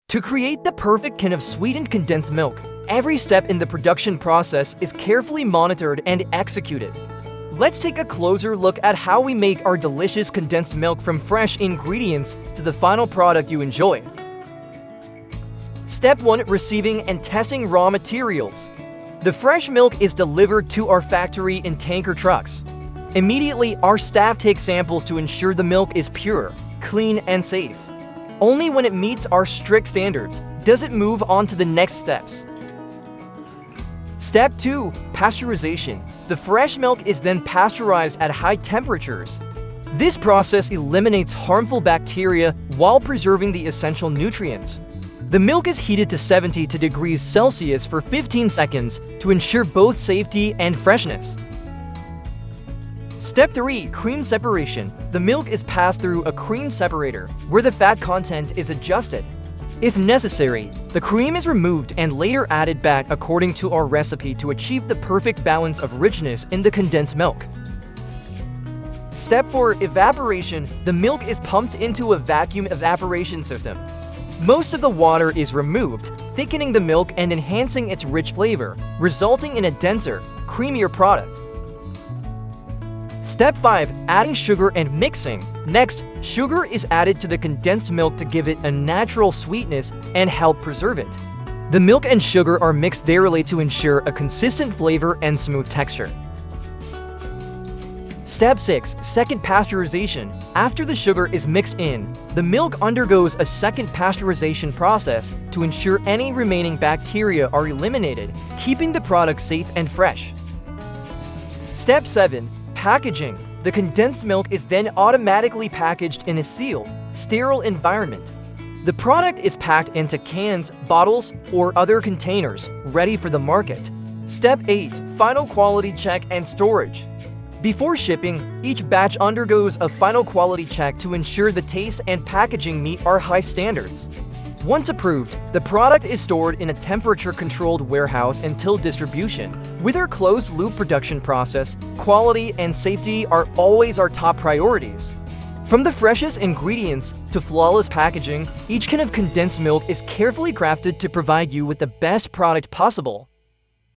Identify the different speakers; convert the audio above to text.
Speaker 1: To create the perfect can of sweetened condensed milk, every step in the production process is carefully monitored and executed. Let's take a closer look at how we make our delicious condensed milk from fresh ingredients to the final product you enjoy. Step 1. Receiving and testing raw materials. The fresh milk is delivered to our factory in tanker trucks. Immediately, our staff takes samples to ensure the milk is pure, clean, and safe. Only when it meets our strict standards does it move on to the next steps. Step 2. Pasteurization. The fresh milk is then pasteurized at high temperatures. This process eliminates harmful bacteria while preserving the essential nutrients. The milk is heated to 70 degrees Celsius for 15 seconds to ensure both safety and freshness. Step 3. Cream separation. The milk is passed through a cream separator, where the fat content is adjusted. If necessary, the cream is removed and later added back according to our recipe to achieve the perfect balance of richness in the condensed milk. Step 4. Evaporation. The milk is pumped into a vacuum evaporation system. Most of the water is removed, thickening the milk and enhancing its rich flavor, resulting in a denser, creamier product. Step 5. Adding sugar and mixing. Next, sugar is added to the condensed milk to give it a natural sweetness and help preserve it. The milk and sugar are mixed thoroughly to ensure a consistent flavor and smooth texture. Step 6. Second pasteurization. After the sugar is mixed in, the milk undergoes a second pasteurization process to ensure any remaining bacteria are eliminated, keeping the product safe and fresh. Step 7. Packaging. The condensed milk is then automatically packaged in a sealed, sterile environment. The product is packed into cans, bottles, or other containers, ready for the market. Step 8. Final quality check and storage. Before shipping, each batch undergoes a final quality check to ensure the taste and packaging meet our high standards. Once approved, the product is stored in a temperature-controlled warehouse until distribution. With our closed-loop production process, quality and safety are always our top priorities. From the freshest ingredients to flawless packaging, each can of condensed milk is carefully crafted to provide you with the best product possible.